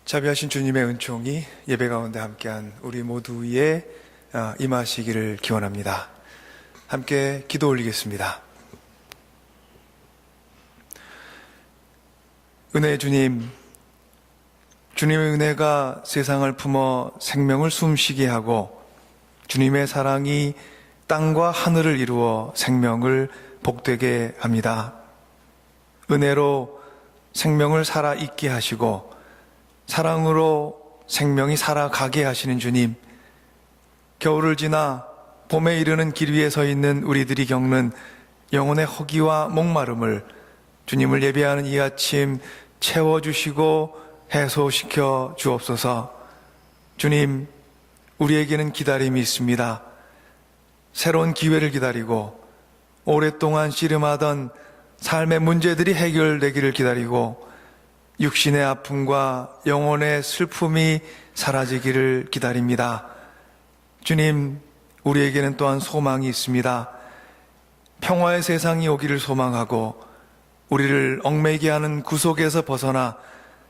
자비하신 주님의 은총이 예배 가운데 함께한 우리 모두의 임하시기를 기원합니다. 함께 기도 올리겠습니다. 은혜의 주님, 주님의 은혜가 세상을 품어 생명을 숨쉬게 하고 주님의 사랑이 땅과 하늘을 이루어 생명을 복되게 합니다. 은혜로 생명을 살아있게 하시고 사랑으로 생명이 살아가게 하시는 주님, 겨울을 지나 봄에 이르는 길 위에 서 있는 우리들이 겪는 영혼의 허기와 목마름을 주님을 예배하는 이 아침 채워주시고 해소시켜 주옵소서. 주님, 우리에게는 기다림이 있습니다. 새로운 기회를 기다리고 오랫동안 씨름하던 삶의 문제들이 해결되기를 기다리고 육신의 아픔과 영혼의 슬픔이 사라지기를 기다립니다. 주님, 우리에게는 또한 소망이 있습니다. 평화의 세상이 오기를 소망하고 우리를 얽매이게 하는 구속에서 벗어나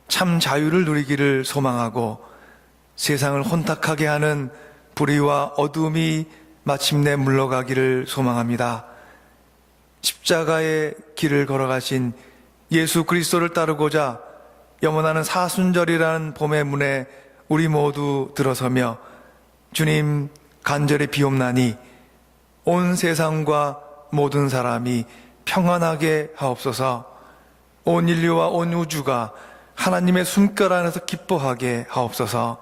참 자유를 누리기를 소망하고 세상을 혼탁하게 하는 불의와 어둠이 마침내 물러가기를 소망합니다. 십자가의 길을 걸어가신 예수 그리스도를 따르고자 염원하는 사순절이라는 봄의 문에 우리 모두 들어서며 주님, 간절히 비옵나니 온 세상과 모든 사람이 평안하게 하옵소서. 온 인류와 온 우주가 하나님의 숨결 안에서 기뻐하게 하옵소서.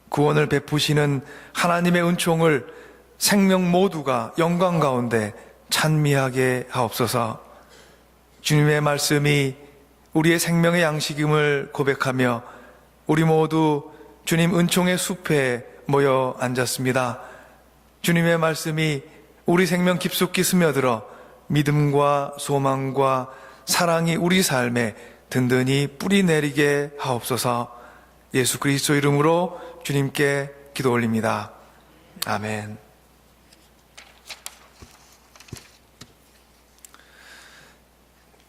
구원을 베푸시는 하나님의 은총을 생명 모두가 영광 가운데 찬미하게 하옵소서. 주님의 말씀이 우리의 생명의 양식임을 고백하며 우리 모두 주님 은총의 숲에 모여 앉았습니다. 주님의 말씀이 우리 생명 깊숙이 스며들어 믿음과 소망과 사랑이 우리 삶에 든든히 뿌리 내리게 하옵소서. 예수 그리스도 이름으로 주님께 기도 올립니다. 아멘.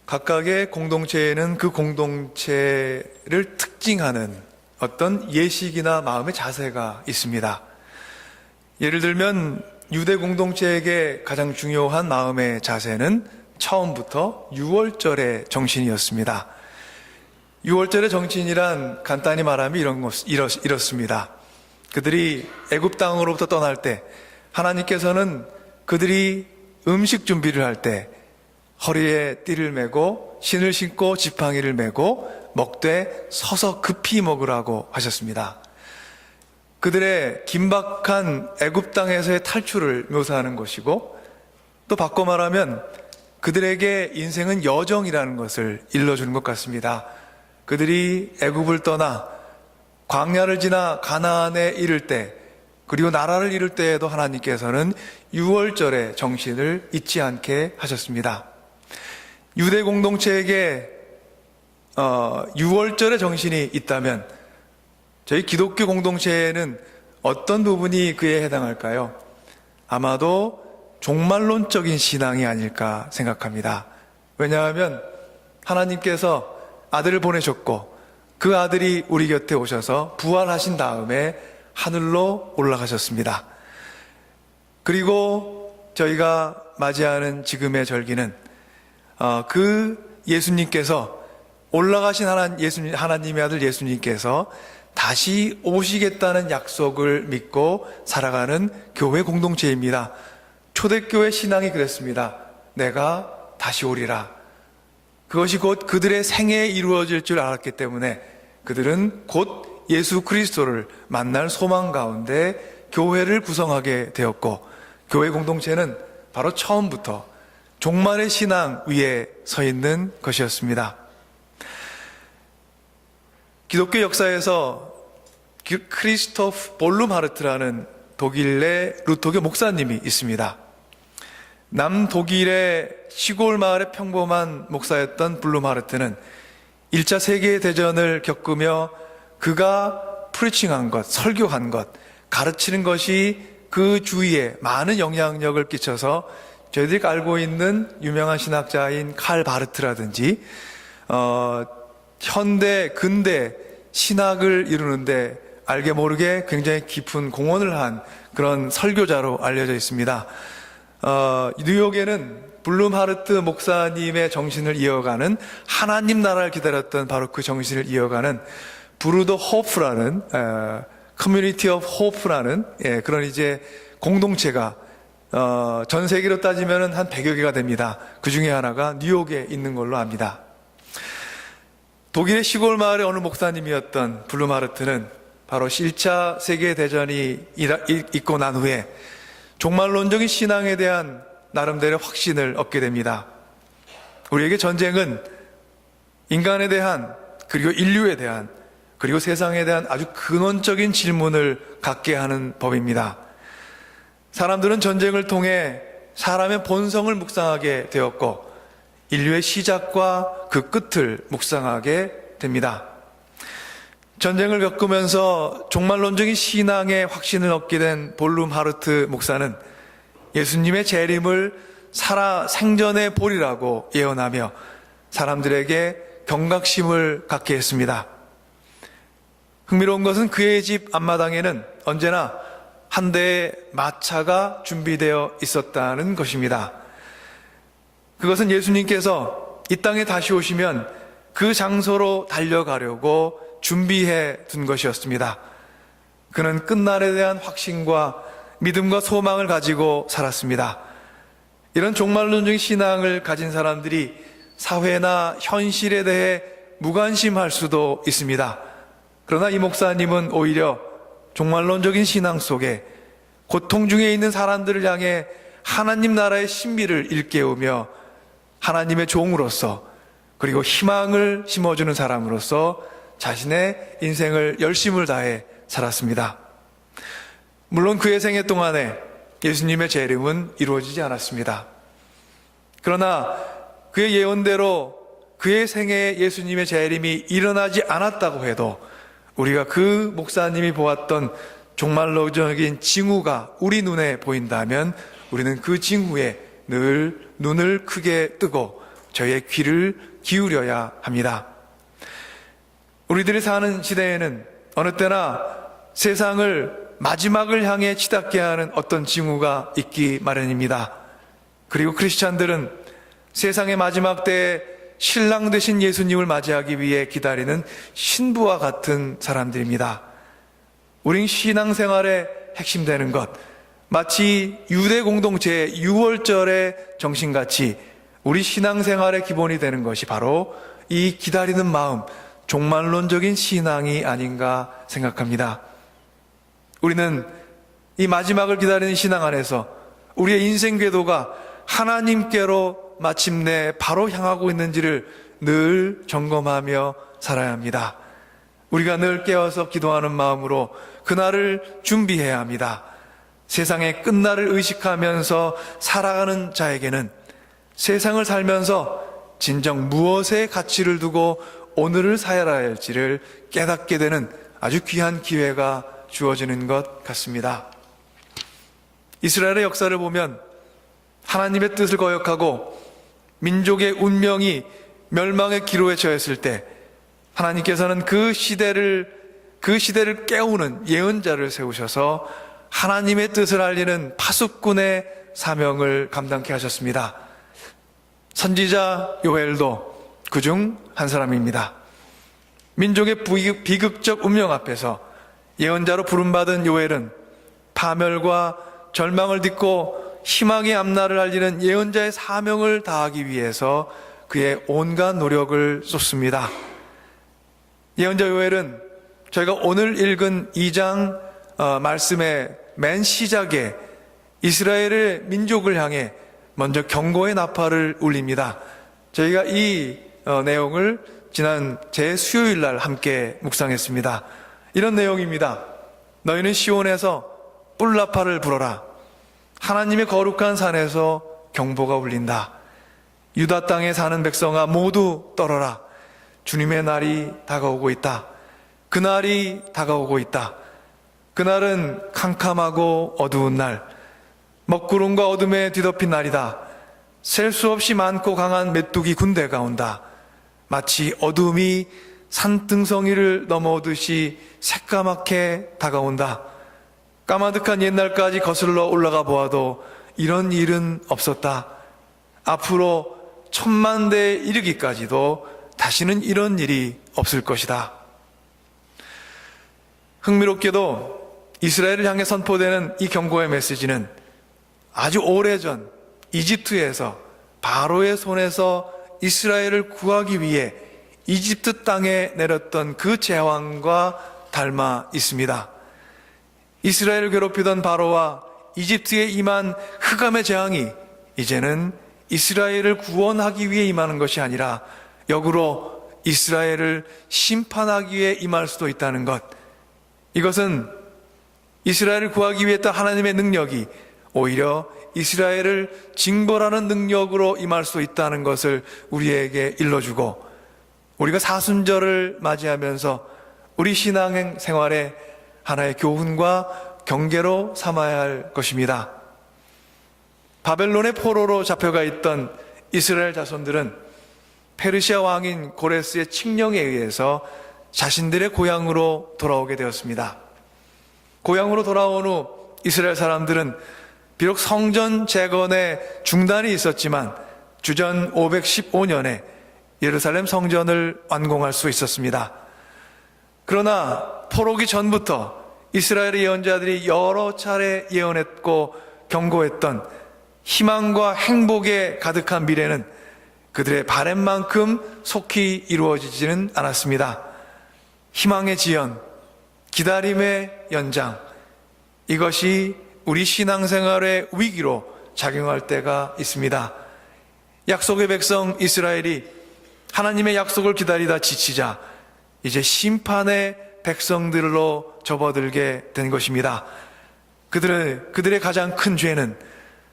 각각의 공동체에는 그 공동체를 특징하는 어떤 예식이나 마음의 자세가 있습니다. 예를 들면 유대 공동체에게 가장 중요한 마음의 자세는 처음부터 유월절의 정신이었습니다. 유월절의 정신이란 간단히 말하면 이렇습니다. 그들이 애굽 땅으로부터 떠날 때 하나님께서는 그들이 음식 준비를 할 때 허리에 띠를 메고 신을 신고 지팡이를 메고 먹되 서서 급히 먹으라고 하셨습니다. 그들의 긴박한 애굽 땅에서의 탈출을 묘사하는 것이고, 또 바꿔 말하면 그들에게 인생은 여정이라는 것을 일러주는 것 같습니다. 그들이 애굽을 떠나 광야를 지나 가나안에 이를 때, 그리고 나라를 이룰 때에도 하나님께서는 유월절의 정신을 잊지 않게 하셨습니다. 유대 공동체에게 유월절의 정신이 있다면 저희 기독교 공동체에는 어떤 부분이 그에 해당할까요? 아마도 종말론적인 신앙이 아닐까 생각합니다. 왜냐하면 하나님께서 아들을 보내셨고 그 아들이 우리 곁에 오셔서 부활하신 다음에 하늘로 올라가셨습니다. 그리고 저희가 맞이하는 지금의 절기는 그 예수님께서 올라가신 하나님의 아들 예수님께서 다시 오시겠다는 약속을 믿고 살아가는 교회 공동체입니다. 초대교회 신앙이 그랬습니다. 내가 다시 오리라. 그것이 곧 그들의 생애에 이루어질 줄 알았기 때문에 그들은 곧 예수 그리스도를 만날 소망 가운데 교회를 구성하게 되었고, 교회 공동체는 바로 처음부터 종말의 신앙 위에 서 있는 것이었습니다. 기독교 역사에서 크리스토프 볼룸하르트라는 독일의 루터교 목사님이 있습니다. 남독일의 시골 마을의 평범한 목사였던 블룸하르트는 1차 세계대전을 겪으며 그가 프리칭한 것, 설교한 것, 가르치는 것이 그 주위에 많은 영향력을 끼쳐서 저희들이 알고 있는 유명한 신학자인 칼 바르트라든지 현대, 근대 신학을 이루는데 알게 모르게 굉장히 깊은 공헌을 한 그런 설교자로 알려져 있습니다. 뉴욕에는 블룸하르트 목사님의 정신을 이어가는, 하나님 나라를 기다렸던 바로 그 정신을 이어가는 브루더 호프라는 커뮤니티 오브 호프라는 그런 이제 공동체가 전 세계로 따지면 한 100여 개가 됩니다. 그 중에 하나가 뉴욕에 있는 걸로 압니다. 독일의 시골 마을의 어느 목사님이었던 블룸하르트는 바로 1차 세계대전이 있고 난 후에 종말론적인 신앙에 대한 나름대로 확신을 얻게 됩니다. 우리에게 전쟁은 인간에 대한, 그리고 인류에 대한, 그리고 세상에 대한 아주 근원적인 질문을 갖게 하는 법입니다. 사람들은 전쟁을 통해 사람의 본성을 묵상하게 되었고 인류의 시작과 그 끝을 묵상하게 됩니다. 전쟁을 겪으면서 종말론적인 신앙의 확신을 얻게 된 볼룸하르트 목사는 예수님의 재림을 살아 생전에 보리라고 예언하며 사람들에게 경각심을 갖게 했습니다. 흥미로운 것은 그의 집 앞마당에는 언제나 한 대의 마차가 준비되어 있었다는 것입니다. 그것은 예수님께서 이 땅에 다시 오시면 그 장소로 달려가려고 준비해 둔 것이었습니다. 그는 끝날에 대한 확신과 믿음과 소망을 가지고 살았습니다. 이런 종말론적인 신앙을 가진 사람들이 사회나 현실에 대해 무관심할 수도 있습니다. 그러나 이 목사님은 오히려 종말론적인 신앙 속에 고통 중에 있는 사람들을 향해 하나님 나라의 신비를 일깨우며 하나님의 종으로서, 그리고 희망을 심어주는 사람으로서 자신의 인생을 열심을 다해 살았습니다. 물론 그의 생애 동안에 예수님의 재림은 이루어지지 않았습니다. 그러나 그의 예언대로 그의 생애에 예수님의 재림이 일어나지 않았다고 해도 우리가 그 목사님이 보았던 종말론적인 징후가 우리 눈에 보인다면 우리는 그 징후에 늘 눈을 크게 뜨고 저희의 귀를 기울여야 합니다. 우리들이 사는 시대에는 어느 때나 세상을 마지막을 향해 치닫게 하는 어떤 징후가 있기 마련입니다. 그리고 크리스찬들은 세상의 마지막 때에 신랑 되신 예수님을 맞이하기 위해 기다리는 신부와 같은 사람들입니다. 우린 신앙생활의 핵심되는 것, 마치 유대 공동체의 6월절의 정신같이 우리 신앙생활의 기본이 되는 것이 바로 이 기다리는 마음, 종말론적인 신앙이 아닌가 생각합니다. 우리는 이 마지막을 기다리는 신앙 안에서 우리의 인생 궤도가 하나님께로 마침내 바로 향하고 있는지를 늘 점검하며 살아야 합니다. 우리가 늘 깨어서 기도하는 마음으로 그날을 준비해야 합니다. 세상의 끝날을 의식하면서 살아가는 자에게는 세상을 살면서 진정 무엇에 가치를 두고 오늘을 살아야 할지를 깨닫게 되는 아주 귀한 기회가 주어지는 것 같습니다. 이스라엘의 역사를 보면 하나님의 뜻을 거역하고 민족의 운명이 멸망의 기로에 처했을 때 하나님께서는 그 시대를 깨우는 예언자를 세우셔서 하나님의 뜻을 알리는 파수꾼의 사명을 감당케 하셨습니다. 선지자 요엘도 그중 한 사람입니다. 민족의 비극적 운명 앞에서 예언자로 부름받은 요엘은 파멸과 절망을 딛고 희망의 앞날을 알리는 예언자의 사명을 다하기 위해서 그의 온갖 노력을 쏟습니다. 예언자 요엘은 저희가 오늘 읽은 2장 말씀의 맨 시작에 이스라엘의 민족을 향해 먼저 경고의 나팔을 울립니다. 저희가 이 내용을 지난 수요일 날 함께 묵상했습니다. 이런 내용입니다. 너희는 시온에서 뿔나팔을 불어라. 하나님의 거룩한 산에서 경보가 울린다. 유다 땅에 사는 백성아 모두 떨어라. 주님의 날이 다가오고 있다. 그날이 다가오고 있다. 그날은 캄캄하고 어두운 날, 먹구름과 어둠에 뒤덮인 날이다. 셀 수 없이 많고 강한 메뚜기 군대가 온다. 마치 어둠이 산등성이를 넘어오듯이 새까맣게 다가온다. 까마득한 옛날까지 거슬러 올라가 보아도 이런 일은 없었다. 앞으로 천만대에 이르기까지도 다시는 이런 일이 없을 것이다. 흥미롭게도 이스라엘을 향해 선포되는 이 경고의 메시지는 아주 오래전 이집트에서 바로의 손에서 이스라엘을 구하기 위해 이집트 땅에 내렸던 그 재앙과 닮아 있습니다. 이스라엘을 괴롭히던 바로와 이집트에 임한 흑암의 재앙이 이제는 이스라엘을 구원하기 위해 임하는 것이 아니라 역으로 이스라엘을 심판하기 위해 임할 수도 있다는 것. 이것은 이스라엘을 구하기 위해 했던 하나님의 능력이 오히려 이스라엘을 징벌하는 능력으로 임할 수 있다는 것을 우리에게 일러주고, 우리가 사순절을 맞이하면서 우리 신앙 생활에 하나의 교훈과 경계로 삼아야 할 것입니다. 바벨론의 포로로 잡혀가 있던 이스라엘 자손들은 페르시아 왕인 고레스의 칙령에 의해서 자신들의 고향으로 돌아오게 되었습니다. 고향으로 돌아온 후 이스라엘 사람들은 비록 성전 재건에 중단이 있었지만 주전 515년에 예루살렘 성전을 완공할 수 있었습니다. 그러나 포로기 전부터 이스라엘의 예언자들이 여러 차례 예언했고 경고했던 희망과 행복에 가득한 미래는 그들의 바램만큼 속히 이루어지지는 않았습니다. 희망의 지연, 기다림의 연장, 이것이 우리 신앙생활의 위기로 작용할 때가 있습니다. 약속의 백성 이스라엘이 하나님의 약속을 기다리다 지치자 이제 심판의 백성들로 접어들게 된 것입니다. 그들의 가장 큰 죄는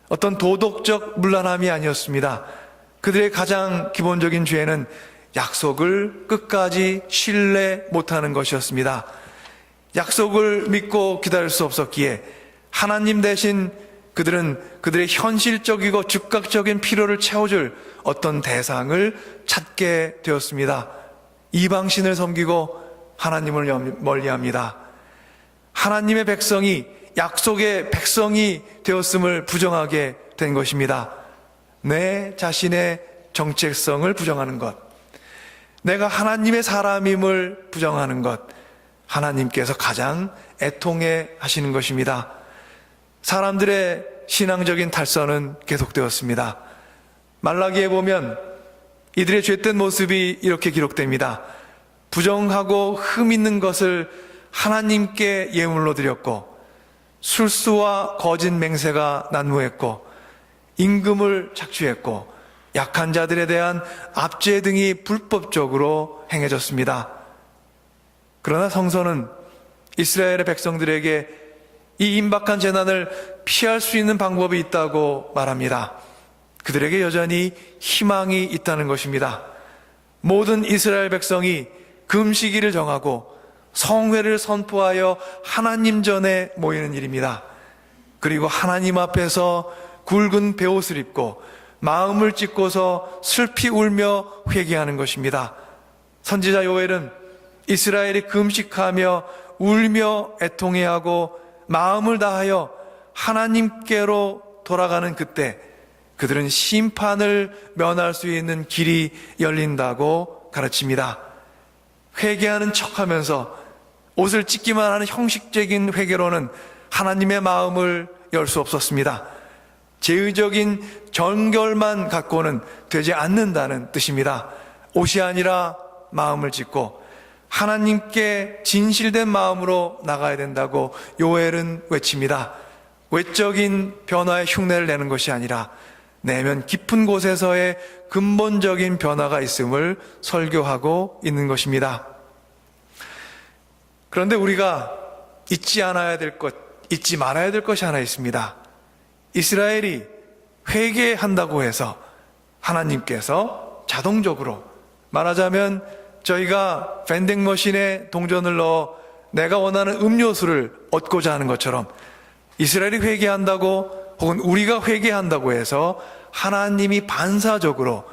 어떤 도덕적 문란함이 아니었습니다. 그들의 가장 기본적인 죄는 약속을 끝까지 신뢰 못하는 것이었습니다. 약속을 믿고 기다릴 수 없었기에 하나님 대신 그들은 그들의 현실적이고 즉각적인 필요를 채워줄 어떤 대상을 찾게 되었습니다. 이방신을 섬기고 하나님을 멀리합니다. 하나님의 백성이 약속의 백성이 되었음을 부정하게 된 것입니다. 내 자신의 정체성을 부정하는 것, 내가 하나님의 사람임을 부정하는 것, 하나님께서 가장 애통해 하시는 것입니다. 사람들의 신앙적인 탈선은 계속되었습니다. 말라기에 보면 이들의 죄된 모습이 이렇게 기록됩니다. 부정하고 흠 있는 것을 하나님께 예물로 드렸고, 술수와 거짓 맹세가 난무했고, 임금을 착취했고, 약한 자들에 대한 압제 등이 불법적으로 행해졌습니다. 그러나 성서는 이스라엘의 백성들에게 이 임박한 재난을 피할 수 있는 방법이 있다고 말합니다. 그들에게 여전히 희망이 있다는 것입니다. 모든 이스라엘 백성이 금식일을 정하고 성회를 선포하여 하나님 전에 모이는 일입니다. 그리고 하나님 앞에서 굵은 베옷을 입고 마음을 찢고서 슬피 울며 회개하는 것입니다. 선지자 요엘은 이스라엘이 금식하며 울며 애통해하고 마음을 다하여 하나님께로 돌아가는 그때 그들은 심판을 면할 수 있는 길이 열린다고 가르칩니다. 회개하는 척하면서 옷을 찢기만 하는 형식적인 회개로는 하나님의 마음을 열 수 없었습니다. 제의적인 정결만 갖고는 되지 않는다는 뜻입니다. 옷이 아니라 마음을 찢고 하나님께 진실된 마음으로 나가야 된다고 요엘은 외칩니다. 외적인 변화의 흉내를 내는 것이 아니라 내면 깊은 곳에서의 근본적인 변화가 있음을 설교하고 있는 것입니다. 그런데 우리가 잊지 말아야 될 것이 하나 있습니다. 이스라엘이 회개한다고 해서 하나님께서 자동적으로, 말하자면 저희가 밴딩머신에 동전을 넣어 내가 원하는 음료수를 얻고자 하는 것처럼 이스라엘이 회개한다고 혹은 우리가 회개한다고 해서 하나님이 반사적으로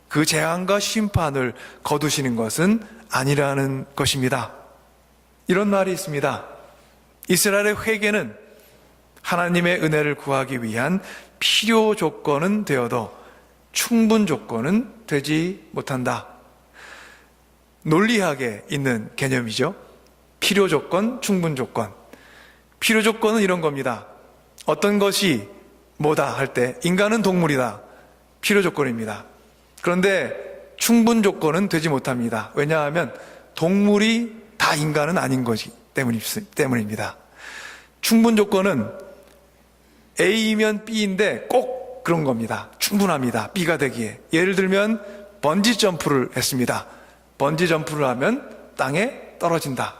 그 재앙과 심판을 거두시는 것은 아니라는 것입니다. 이런 말이 있습니다. 이스라엘의 회개는 하나님의 은혜를 구하기 위한 필요 조건은 되어도 충분 조건은 되지 못한다. 논리학에 있는 개념이죠. 필요 조건, 충분 조건. 필요 조건은 이런 겁니다. 어떤 것이 뭐다 할 때 인간은 동물이다. 필요 조건입니다. 그런데 충분 조건은 되지 못합니다. 왜냐하면 동물이 다 인간은 아닌 것이 때문입니다. 충분 조건은 A이면 B인데 꼭 그런 겁니다. 충분합니다. B가 되기에. 예를 들면 번지 점프를 했습니다. 번지 점프를 하면 땅에 떨어진다.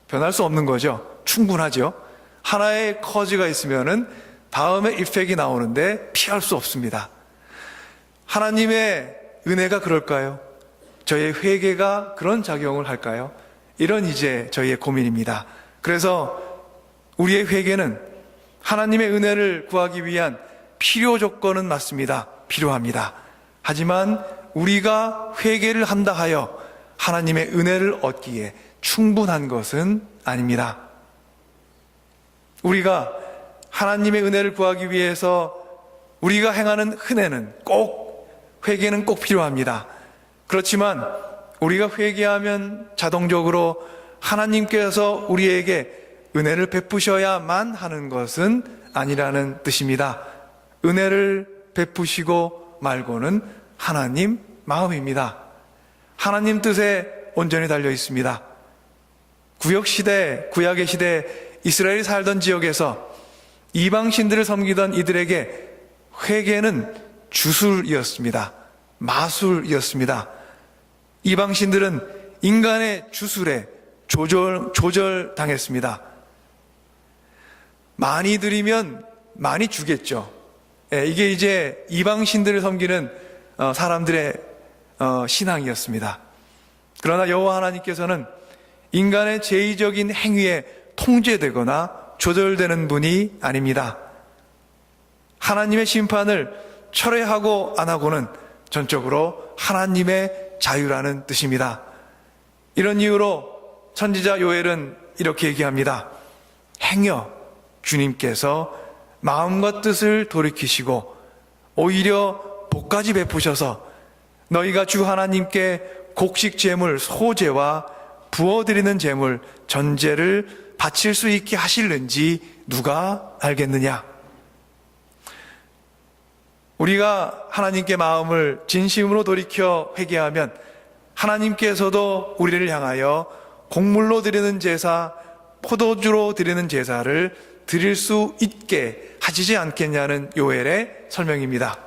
변할 수 없는 거죠. 충분하죠. 하나의 커즈가 있으면은 다음에 이펙이 나오는데 피할 수 없습니다. 하나님의 은혜가 그럴까요? 저희의 회개가 그런 작용을 할까요? 이런 이제 저희의 고민입니다. 그래서 우리의 회개는 하나님의 은혜를 구하기 위한 필요 조건은 맞습니다. 필요합니다. 하지만 우리가 회개를 한다 하여 하나님의 은혜를 얻기에 충분한 것은 아닙니다. 우리가 하나님의 은혜를 구하기 위해서 우리가 행하는 회개는 꼭 필요합니다. 그렇지만 우리가 회개하면 자동적으로 하나님께서 우리에게 은혜를 베푸셔야만 하는 것은 아니라는 뜻입니다. 은혜를 베푸시고 말고는 하나님 마음입니다. 하나님 뜻에 온전히 달려 있습니다. 구약의 시대 이스라엘이 살던 지역에서 이방신들을 섬기던 이들에게 회개는 주술이었습니다. 마술이었습니다. 이방신들은 인간의 주술에 조절당했습니다. 많이 드리면 많이 주겠죠. 이게 이제 이방신들을 섬기는 사람들의 신앙이었습니다. 그러나 여호와 하나님께서는 인간의 죄의적인 행위에 통제되거나 조절되는 분이 아닙니다. 하나님의 심판을 철회하고 안 하고는 전적으로 하나님의 자유라는 뜻입니다. 이런 이유로 선지자 요엘은 이렇게 얘기합니다. 행여 주님께서 마음과 뜻을 돌이키시고 오히려 복까지 베푸셔서 너희가 주 하나님께 곡식 제물 소제와 부어드리는 제물 전제를 바칠 수 있게 하실는지 누가 알겠느냐. 우리가 하나님께 마음을 진심으로 돌이켜 회개하면 하나님께서도 우리를 향하여 곡물로 드리는 제사, 포도주로 드리는 제사를 드릴 수 있게 하시지 않겠냐는 요엘의 설명입니다.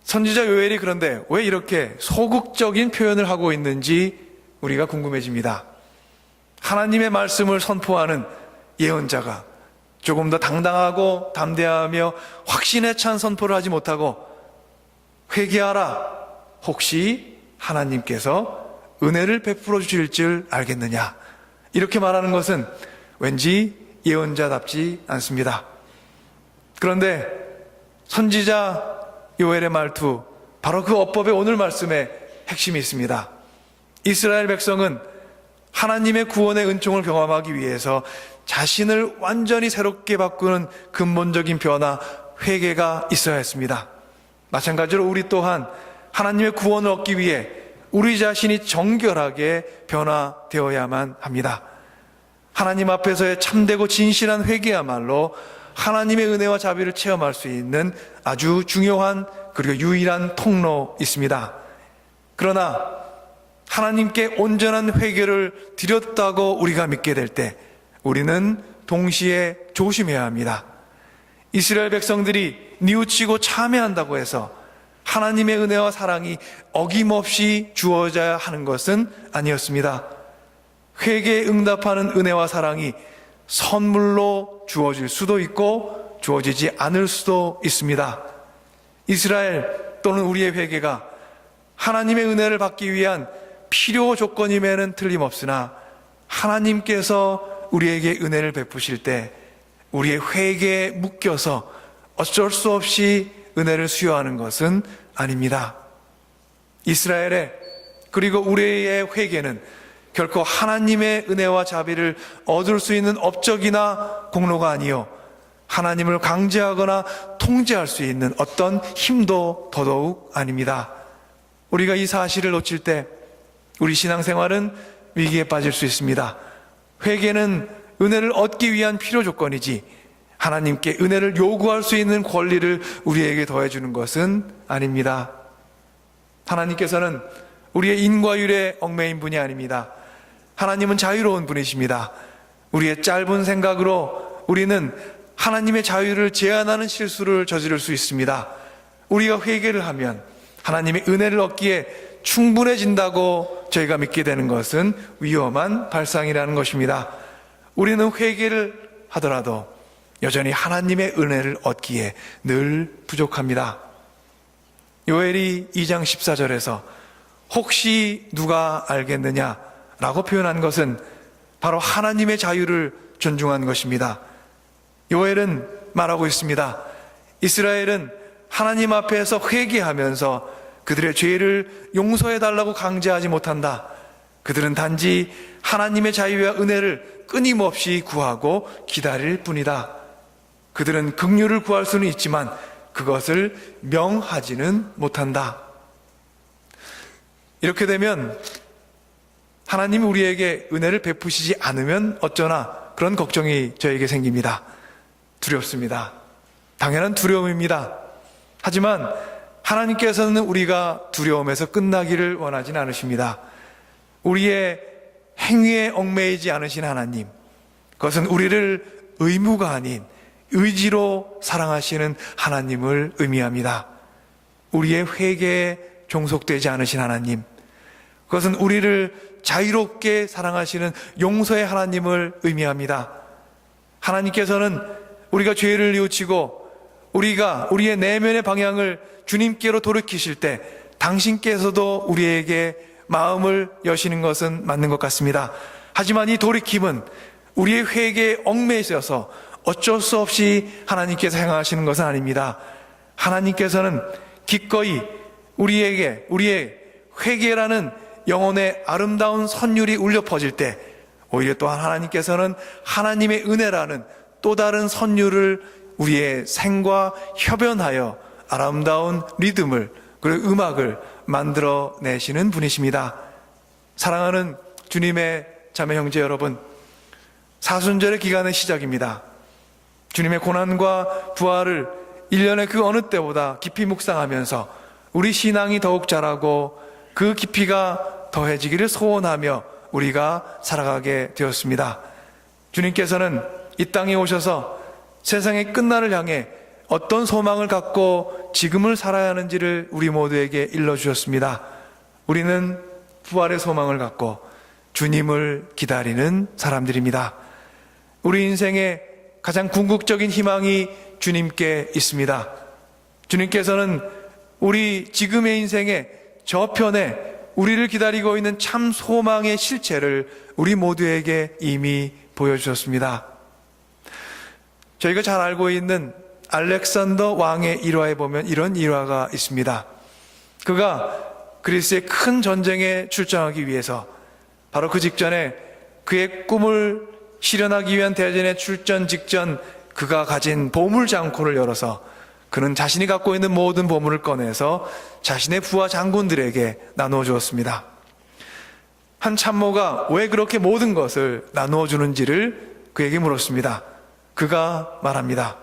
선지자 요엘이 그런데 왜 이렇게 소극적인 표현을 하고 있는지 우리가 궁금해집니다. 하나님의 말씀을 선포하는 예언자가 조금 더 당당하고 담대하며 확신에 찬 선포를 하지 못하고 회개하라, 혹시 하나님께서 은혜를 베풀어 주실 줄 알겠느냐, 이렇게 말하는 것은 왠지 예언자답지 않습니다. 그런데 선지자 요엘의 말투, 바로 그 어법의 오늘 말씀에 핵심이 있습니다. 이스라엘 백성은 하나님의 구원의 은총을 경험하기 위해서 자신을 완전히 새롭게 바꾸는 근본적인 변화, 회개가 있어야 했습니다. 마찬가지로 우리 또한 하나님의 구원을 얻기 위해 우리 자신이 정결하게 변화되어야만 합니다. 하나님 앞에서의 참되고 진실한 회개야말로 하나님의 은혜와 자비를 체험할 수 있는 아주 중요한 그리고 유일한 통로 있습니다. 그러나 하나님께 온전한 회개를 드렸다고 우리가 믿게 될 때 우리는 동시에 조심해야 합니다. 이스라엘 백성들이 뉘우치고 참회한다고 해서 하나님의 은혜와 사랑이 어김없이 주어져야 하는 것은 아니었습니다. 회개에 응답하는 은혜와 사랑이 선물로 주어질 수도 있고 주어지지 않을 수도 있습니다. 이스라엘 또는 우리의 회개가 하나님의 은혜를 받기 위한 필요 조건임에는 틀림없으나 하나님께서 우리에게 은혜를 베푸실 때 우리의 회개에 묶여서 어쩔 수 없이 은혜를 수여하는 것은 아닙니다. 이스라엘의 그리고 우리의 회개는 결코 하나님의 은혜와 자비를 얻을 수 있는 업적이나 공로가 아니요 하나님을 강제하거나 통제할 수 있는 어떤 힘도 더더욱 아닙니다. 우리가 이 사실을 놓칠 때 우리 신앙생활은 위기에 빠질 수 있습니다. 회개는 은혜를 얻기 위한 필요 조건이지 하나님께 은혜를 요구할 수 있는 권리를 우리에게 더해주는 것은 아닙니다. 하나님께서는 우리의 인과율에 얽매인 분이 아닙니다. 하나님은 자유로운 분이십니다. 우리의 짧은 생각으로 우리는 하나님의 자유를 제한하는 실수를 저지를 수 있습니다. 우리가 회개를 하면 하나님의 은혜를 얻기에 충분해진다고 저희가 믿게 되는 것은 위험한 발상이라는 것입니다. 우리는 회개를 하더라도 여전히 하나님의 은혜를 얻기에 늘 부족합니다. 요엘이 2장 14절에서 혹시 누가 알겠느냐 라고 표현한 것은 바로 하나님의 자유를 존중한 것입니다. 요엘은 말하고 있습니다. 이스라엘은 하나님 앞에서 회개하면서 그들의 죄를 용서해달라고 강제하지 못한다. 그들은 단지 하나님의 자유와 은혜를 끊임없이 구하고 기다릴 뿐이다. 그들은 긍휼을 구할 수는 있지만 그것을 명하지는 못한다. 이렇게 되면 하나님이 우리에게 은혜를 베푸시지 않으면 어쩌나 그런 걱정이 저에게 생깁니다. 두렵습니다. 당연한 두려움입니다. 하지만 하나님께서는 우리가 두려움에서 끝나기를 원하진 않으십니다. 우리의 행위에 얽매이지 않으신 하나님, 그것은 우리를 의무가 아닌 의지로 사랑하시는 하나님을 의미합니다. 우리의 회개에 종속되지 않으신 하나님, 그것은 우리를 자유롭게 사랑하시는 용서의 하나님을 의미합니다. 하나님께서는 우리가 죄를 뉘우치고 우리가 우리의 내면의 방향을 주님께로 돌이키실 때 당신께서도 우리에게 마음을 여시는 것은 맞는 것 같습니다. 하지만 이 돌이킴은 우리의 회개에 얽매여 있어서 어쩔 수 없이 하나님께서 행하시는 것은 아닙니다. 하나님께서는 기꺼이 우리에게 우리의 회개라는 영혼의 아름다운 선율이 울려 퍼질 때 오히려 또한 하나님께서는 하나님의 은혜라는 또 다른 선율을 우리의 생과 협연하여 아름다운 리듬을 그리고 음악을 만들어내시는 분이십니다. 사랑하는 주님의 자매 형제 여러분, 사순절의 기간의 시작입니다. 주님의 고난과 부활을 1년의 그 어느 때보다 깊이 묵상하면서 우리 신앙이 더욱 자라고 그 깊이가 더해지기를 소원하며 우리가 살아가게 되었습니다. 주님께서는 이 땅에 오셔서 세상의 끝날을 향해 어떤 소망을 갖고 지금을 살아야 하는지를 우리 모두에게 일러주셨습니다. 우리는 부활의 소망을 갖고 주님을 기다리는 사람들입니다. 우리 인생의 가장 궁극적인 희망이 주님께 있습니다. 주님께서는 우리 지금의 인생의 저편에 우리를 기다리고 있는 참 소망의 실체를 우리 모두에게 이미 보여주셨습니다. 저희가 잘 알고 있는 알렉산더 왕의 일화에 보면 이런 일화가 있습니다. 그가 그리스의 큰 전쟁에 출전하기 위해서 바로 그 직전에 그의 꿈을 실현하기 위한 대전에 출전 직전 그가 가진 보물 장庫를 열어서 그는 자신이 갖고 있는 모든 보물을 꺼내서 자신의 부하 장군들에게 나누어 주었습니다. 한 참모가 왜 그렇게 모든 것을 나누어 주는지를 그에게 물었습니다. 그가 말합니다.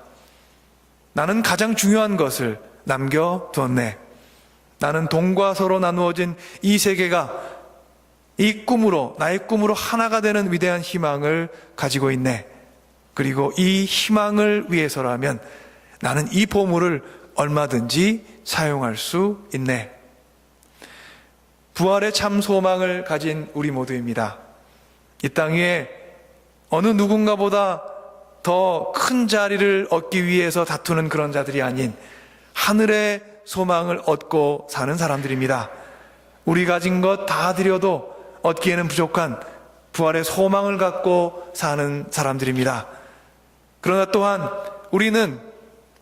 나는 가장 중요한 것을 남겨두었네. 나는 동과 서로 나누어진 이 세계가 이 꿈으로, 나의 꿈으로 하나가 되는 위대한 희망을 가지고 있네. 그리고 이 희망을 위해서라면 나는 이 보물을 얼마든지 사용할 수 있네. 부활의 참 소망을 가진 우리 모두입니다. 이 땅 위에 어느 누군가보다 더 큰 자리를 얻기 위해서 다투는 그런 자들이 아닌 하늘의 소망을 얻고 사는 사람들입니다. 우리 가진 것 다 드려도 얻기에는 부족한 부활의 소망을 갖고 사는 사람들입니다. 그러나 또한 우리는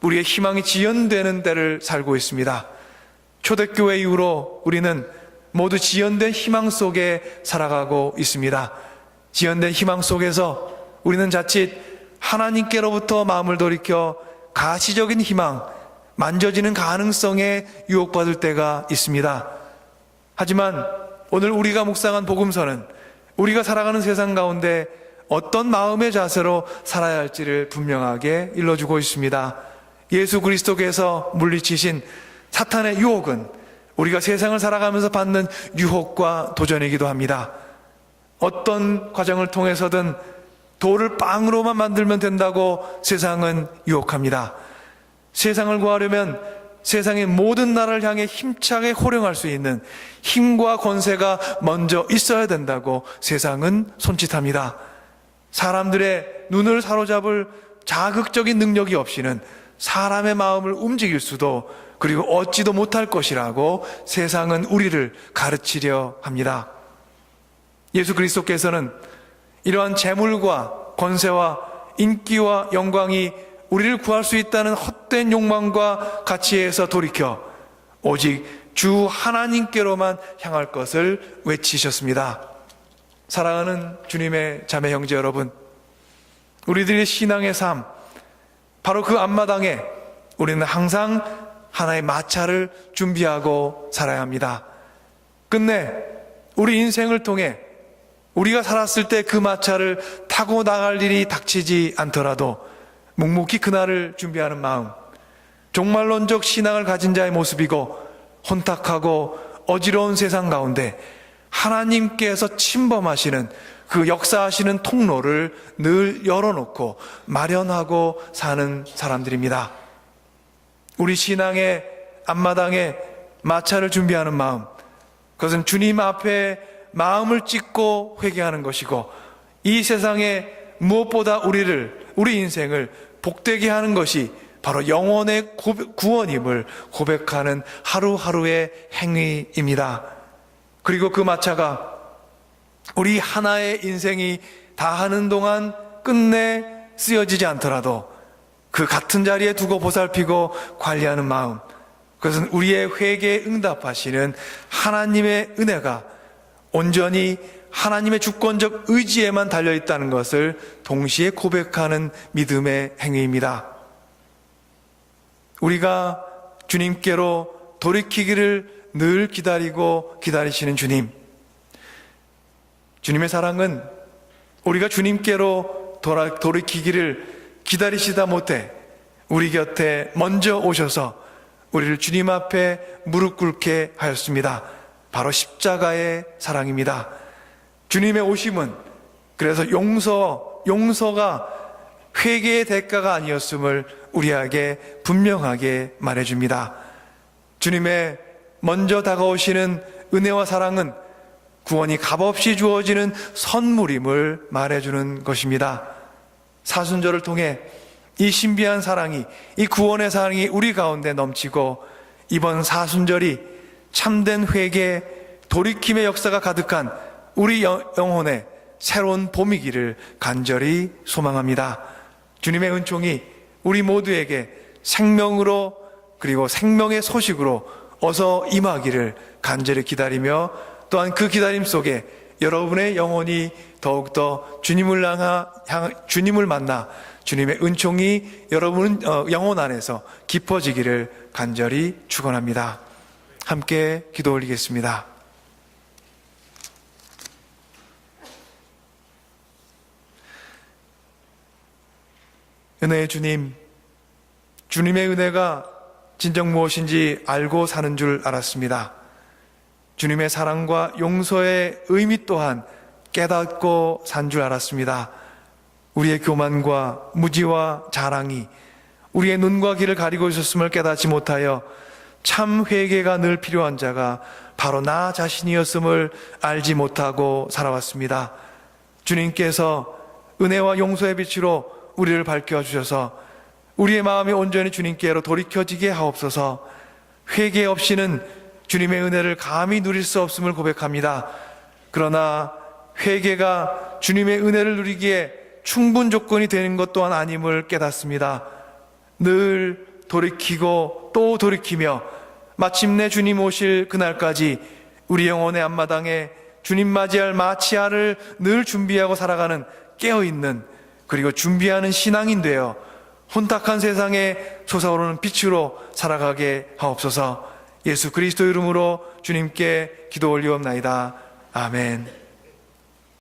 우리의 희망이 지연되는 때를 살고 있습니다. 초대교회 이후로 우리는 모두 지연된 희망 속에 살아가고 있습니다. 지연된 희망 속에서 우리는 자칫 하나님께로부터 마음을 돌이켜 가시적인 희망, 만져지는 가능성에 유혹받을 때가 있습니다. 하지만 오늘 우리가 묵상한 복음서는 우리가 살아가는 세상 가운데 어떤 마음의 자세로 살아야 할지를 분명하게 일러주고 있습니다. 예수 그리스도께서 물리치신 사탄의 유혹은 우리가 세상을 살아가면서 받는 유혹과 도전이기도 합니다. 어떤 과정을 통해서든 돌을 빵으로만 만들면 된다고 세상은 유혹합니다. 세상을 구하려면 세상의 모든 나라를 향해 힘차게 호령할 수 있는 힘과 권세가 먼저 있어야 된다고 세상은 손짓합니다. 사람들의 눈을 사로잡을 자극적인 능력이 없이는 사람의 마음을 움직일 수도 그리고 얻지도 못할 것이라고 세상은 우리를 가르치려 합니다. 예수 그리스도께서는 이러한 재물과 권세와 인기와 영광이 우리를 구할 수 있다는 헛된 욕망과 가치에서 돌이켜 오직 주 하나님께로만 향할 것을 외치셨습니다. 사랑하는 주님의 자매 형제 여러분, 우리들의 신앙의 삶, 바로 그 앞마당에 우리는 항상 하나의 마차를 준비하고 살아야 합니다. 끝내 우리 인생을 통해 우리가 살았을 때 그 마차를 타고 나갈 일이 닥치지 않더라도 묵묵히 그날을 준비하는 마음, 종말론적 신앙을 가진 자의 모습이고 혼탁하고 어지러운 세상 가운데 하나님께서 침범하시는 그 역사하시는 통로를 늘 열어놓고 마련하고 사는 사람들입니다. 우리 신앙의 앞마당에 마차를 준비하는 마음, 그것은 주님 앞에 마음을 찢고 회개하는 것이고 이 세상에 무엇보다 우리 인생을 복되게 하는 것이 바로 영혼의 구원임을 고백하는 하루하루의 행위입니다. 그리고 그 마차가 우리 하나의 인생이 다하는 동안 끝내 쓰여지지 않더라도 그 같은 자리에 두고 보살피고 관리하는 마음, 그것은 우리의 회개에 응답하시는 하나님의 은혜가 온전히 하나님의 주권적 의지에만 달려있다는 것을 동시에 고백하는 믿음의 행위입니다. 우리가 주님께로 돌이키기를 늘 기다리고 기다리시는 주님, 주님의 사랑은 우리가 주님께로 돌이키기를 기다리시다 못해 우리 곁에 먼저 오셔서 우리를 주님 앞에 무릎 꿇게 하였습니다. 바로 십자가의 사랑입니다. 주님의 오심은 그래서 용서가 회개의 대가가 아니었음을 우리에게 분명하게 말해줍니다. 주님의 먼저 다가오시는 은혜와 사랑은 구원이 값없이 주어지는 선물임을 말해주는 것입니다. 사순절을 통해 이 신비한 사랑이, 이 구원의 사랑이 우리 가운데 넘치고 이번 사순절이 참된 회개, 돌이킴의 역사가 가득한 우리 영혼의 새로운 봄이기를 간절히 소망합니다. 주님의 은총이 우리 모두에게 생명으로 그리고 생명의 소식으로 어서 임하기를 간절히 기다리며 또한 그 기다림 속에 여러분의 영혼이 더욱더 주님을 만나 주님의 은총이 여러분 영혼 안에서 깊어지기를 간절히 축원합니다. 함께 기도 올리겠습니다. 은혜의 주님, 주님의 은혜가 진정 무엇인지 알고 사는 줄 알았습니다. 주님의 사랑과 용서의 의미 또한 깨닫고 산 줄 알았습니다. 우리의 교만과 무지와 자랑이 우리의 눈과 귀를 가리고 있었음을 깨닫지 못하여 참 회개가 늘 필요한 자가 바로 나 자신이었음을 알지 못하고 살아왔습니다. 주님께서 은혜와 용서의 빛으로 우리를 밝혀주셔서 우리의 마음이 온전히 주님께로 돌이켜지게 하옵소서. 회개 없이는 주님의 은혜를 감히 누릴 수 없음을 고백합니다. 그러나 회개가 주님의 은혜를 누리기에 충분 조건이 되는 것 또한 아님을 깨닫습니다. 늘 돌이키고 또 돌이키며 마침내 주님 오실 그날까지 우리 영혼의 앞마당에 주님 맞이할 마치아를 늘 준비하고 살아가는 깨어있는, 그리고 준비하는 신앙인 되어 혼탁한 세상에 솟아오르는 빛으로 살아가게 하옵소서. 예수 그리스도 이름으로 주님께 기도 올리옵나이다. 아멘.